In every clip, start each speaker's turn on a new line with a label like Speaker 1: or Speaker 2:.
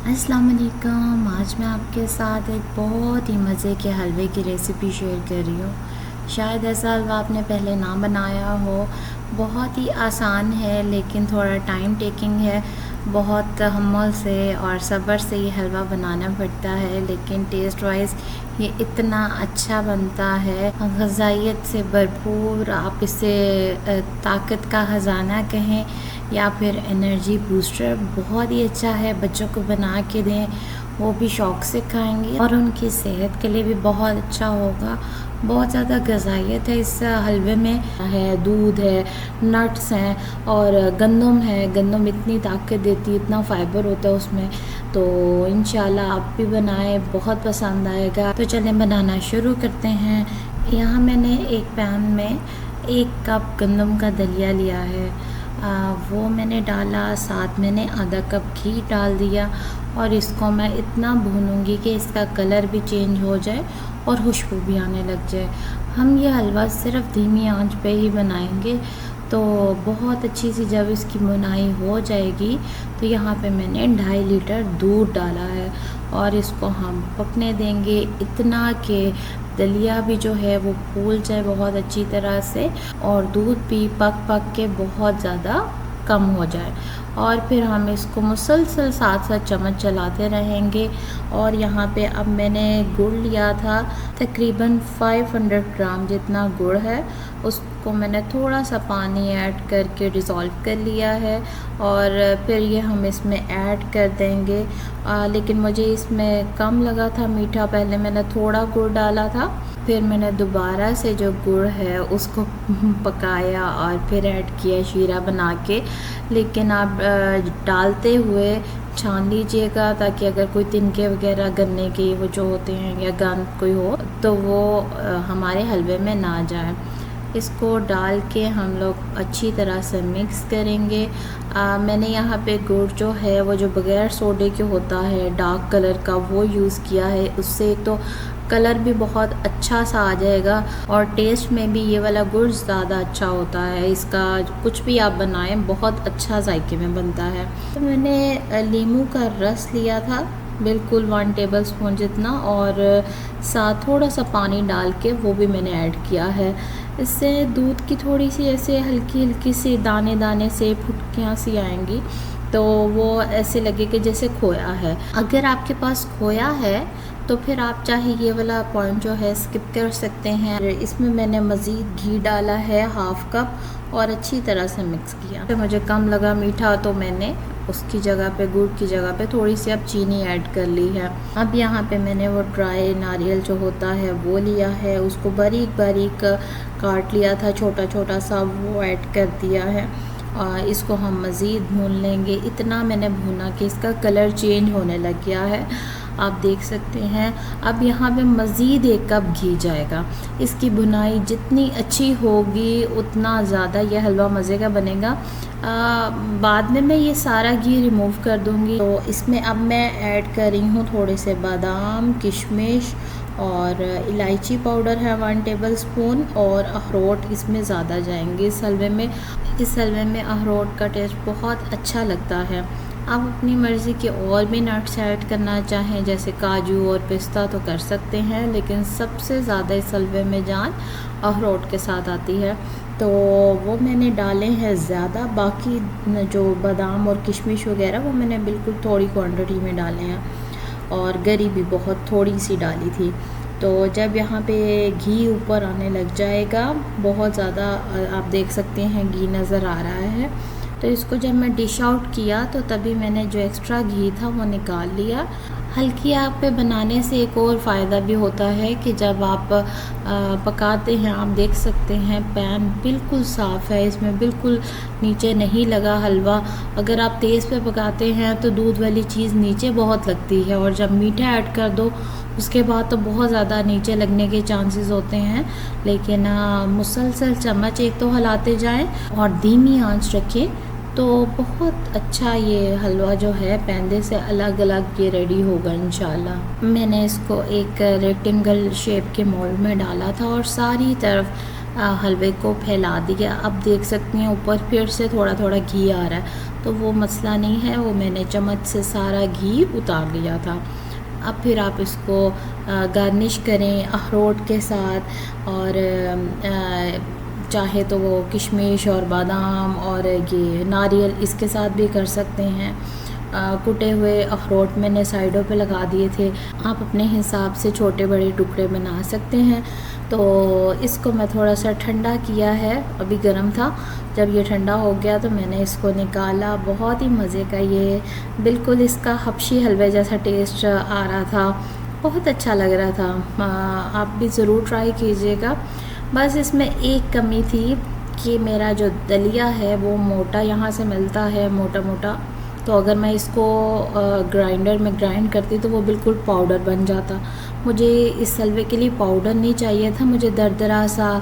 Speaker 1: अस्सलाम वालेकुम। आज मैं आपके साथ एक बहुत ही मज़े के हलवे की रेसिपी शेयर कर रही हूँ। शायद ऐसा हलवा आपने पहले ना बनाया हो। बहुत ही आसान है लेकिन थोड़ा टाइम टेकिंग है। बहुत तहम्मुल से और सब्र से ये हलवा बनाना पड़ता है, लेकिन टेस्ट वाइज ये इतना अच्छा बनता है, ग़ज़ाइयत से भरपूर। आप इसे ताकत का ख़जाना कहें या फिर एनर्जी बूस्टर, बहुत ही अच्छा है। बच्चों को बना के दें, वो भी शौक़ से खाएंगे और उनकी सेहत के लिए भी बहुत अच्छा होगा। बहुत ज़्यादा ग़ज़ाइयत है इस हलवे में, है दूध है, नट्स हैं और गंदम है। गंदम इतनी ताकत देती है, इतना फ़ाइबर होता है उसमें। तो इंशाल्लाह आप भी बनाएं, बहुत पसंद आएगा। तो चलें बनाना शुरू करते हैं। यहाँ मैंने एक पैन में 1 कप गंदम का दलिया लिया है, वो मैंने डाला। साथ मैंने आधा कप घी डाल दिया और इसको मैं इतना भूनूंगी कि इसका कलर भी चेंज हो जाए और खुशबू भी आने लग जाए। हम ये हलवा सिर्फ धीमी आंच पे ही बनाएंगे, तो बहुत अच्छी सी जब इसकी बुनाई हो जाएगी तो यहाँ पे मैंने 2.5 लीटर दूध डाला है और इसको हम पकने देंगे इतना कि दलिया भी जो है वो फूल जाए बहुत अच्छी तरह से और दूध भी पक पक के बहुत ज़्यादा कम हो जाए। और फिर हम इसको मुसलसल साथ साथ चम्मच चलाते रहेंगे। और यहाँ पे अब मैंने गुड़ लिया था, तकरीबन 500 ग्राम जितना गुड़ है, उसको मैंने थोड़ा सा पानी ऐड करके डिज़ोल्व कर लिया है और फिर ये हम इसमें ऐड कर देंगे। लेकिन मुझे इसमें कम लगा था मीठा, पहले मैंने थोड़ा गुड़ डाला था, फिर मैंने दोबारा से जो गुड़ है उसको पकाया और फिर ऐड किया शीरा बना के। लेकिन आप डालते हुए छान लीजिएगा ताकि अगर कोई तिनके वगैरह गन्ने के वो जो होते हैं या गंद कोई हो तो वो हमारे हलवे में ना जाए। इसको डाल के हम लोग अच्छी तरह से मिक्स करेंगे। मैंने यहाँ पे गुड़ जो है वो जो बग़ैर सोडे के होता है डार्क कलर का, वो यूज़ किया है। उससे तो कलर भी बहुत अच्छा सा आ जाएगा और टेस्ट में भी ये वाला गुड़ ज़्यादा अच्छा होता है। इसका कुछ भी आप बनाएं बहुत अच्छा जायके में बनता है। तो मैंने नींबू का रस लिया था, बिल्कुल 1 टेबल स्पून जितना, और साथ थोड़ा सा पानी डाल के वो भी मैंने ऐड किया है। इससे दूध की थोड़ी सी ऐसे हल्की हल्की सी दाने दाने से फुटकियाँ सी आएंगी, तो वो ऐसे लगे कि जैसे खोया है। अगर आपके पास खोया है तो फिर आप चाहे ये वाला पॉइंट जो है स्किप कर सकते हैं। इसमें मैंने मज़ीद घी डाला है 1/2 कप और अच्छी तरह से मिक्स किया। तो मुझे कम लगा मीठा तो मैंने उसकी जगह पे, गुड़ की जगह पे थोड़ी सी अब चीनी ऐड कर ली है। अब यहाँ पे मैंने वो ड्राई नारियल जो होता है वो लिया है, उसको बारीक बारीक काट लिया था छोटा छोटा सा, वो ऐड कर दिया है। इसको हम मज़ीद भून लेंगे। इतना मैंने भूना कि इसका कलर चेंज होने लग गया है, आप देख सकते हैं। अब यहाँ पे मज़ीद 1 कप घी जाएगा। इसकी भुनाई जितनी अच्छी होगी उतना ज़्यादा ये हलवा मज़े का बनेगा। बाद में मैं ये सारा घी रिमूव कर दूँगी। तो इसमें अब मैं ऐड कर रही हूँ थोड़े से बादाम, किशमिश और इलायची पाउडर है 1 टेबल स्पून, और अखरोट इसमें ज़्यादा जाएंगे इस हलवे में। इस हलवे में अखरोट का टेस्ट बहुत अच्छा लगता है। आप अपनी मर्ज़ी के और भी नट्स ऐड करना चाहें जैसे काजू और पिस्ता तो कर सकते हैं, लेकिन सबसे ज़्यादा इस हलवे में जान अखरोट के साथ आती है, तो वो मैंने डाले हैं ज़्यादा। बाकी जो बादाम और किशमिश वगैरह वो मैंने बिल्कुल थोड़ी क्वांटिटी में डाले हैं और गरी भी बहुत थोड़ी सी डाली थी। तो जब यहाँ पे घी ऊपर आने लग जाएगा बहुत ज़्यादा, आप देख सकते हैं घी नज़र आ रहा है, तो इसको जब मैं डिश आउट किया तो तभी मैंने जो एक्स्ट्रा घी था वो निकाल लिया। हल्की आग पे बनाने से एक और फ़ायदा भी होता है कि जब आप पकाते हैं, आप देख सकते हैं पैन बिल्कुल साफ़ है, इसमें बिल्कुल नीचे नहीं लगा हलवा। अगर आप तेज़ पे पकाते हैं तो दूध वाली चीज़ नीचे बहुत लगती है और जब मीठा ऐड कर दो उसके बाद तो बहुत ज़्यादा नीचे लगने के चांसेस होते हैं। लेकिन मुसलसल चम्मच एक तो हिलाते जाएं और धीमी आंच रखें तो बहुत अच्छा ये हलवा जो है पैंदे से अलग अलग ये रेडी होगा इंशाल्लाह। मैंने इसको एक रेक्टेंगल शेप के मोल्ड में डाला था और सारी तरफ हलवे को फैला दिया। अब देख सकती हैं ऊपर फिर से थोड़ा थोड़ा घी आ रहा है, तो वो मसला नहीं है, वो मैंने चम्मच से सारा घी उतार लिया था। अब फिर आप इसको गार्निश करें अखरोट के साथ, और चाहे तो वो किशमिश और बादाम और ये नारियल इसके साथ भी कर सकते हैं। कुटे हुए अखरोट मैंने साइडों पे लगा दिए थे। आप अपने हिसाब से छोटे बड़े टुकड़े बना सकते हैं। तो इसको मैं थोड़ा सा ठंडा किया है, अभी गर्म था, जब ये ठंडा हो गया तो मैंने इसको निकाला। बहुत ही मज़े का, ये बिल्कुल इसका हबशी हलवे जैसा टेस्ट आ रहा था, बहुत अच्छा लग रहा था। आप भी ज़रूर ट्राई कीजिएगा। बस इसमें एक कमी थी कि मेरा जो दलिया है वो मोटा यहाँ से मिलता है, मोटा मोटा, तो अगर मैं इसको ग्राइंडर में ग्राइंड करती तो वो बिल्कुल पाउडर बन जाता। मुझे इस हलवे के लिए पाउडर नहीं चाहिए था, मुझे दरदरा सा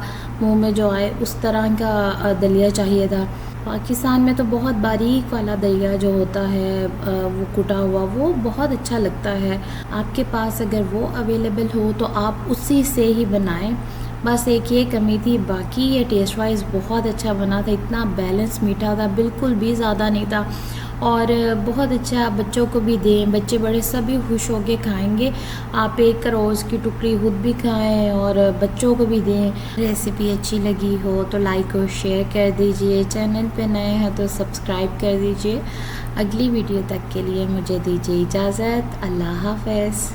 Speaker 1: मुंह में जो आए उस तरह का दलिया चाहिए था। पाकिस्तान में तो बहुत बारीक वाला दलिया जो होता है वो कुटा हुआ, वो बहुत अच्छा लगता है। आपके पास अगर वो अवेलेबल हो तो आप उसी से ही बनाएं। बस एक ये कमी थी, बाकी ये टेस्ट वाइज बहुत अच्छा बना था, इतना बैलेंस मीठा था, बिल्कुल भी ज़्यादा नहीं था, और बहुत अच्छा। बच्चों को भी दें, बच्चे बड़े सभी खुश होके खाएंगे। आप एक रोज़ की टुकड़ी खुद भी खाएं और बच्चों को भी दें। रेसिपी अच्छी लगी हो तो लाइक और शेयर कर दीजिए, चैनल पे नए हैं तो सब्सक्राइब कर दीजिए। अगली वीडियो तक के लिए मुझे दीजिए इजाज़त। अल्लाह हाफ़िज़।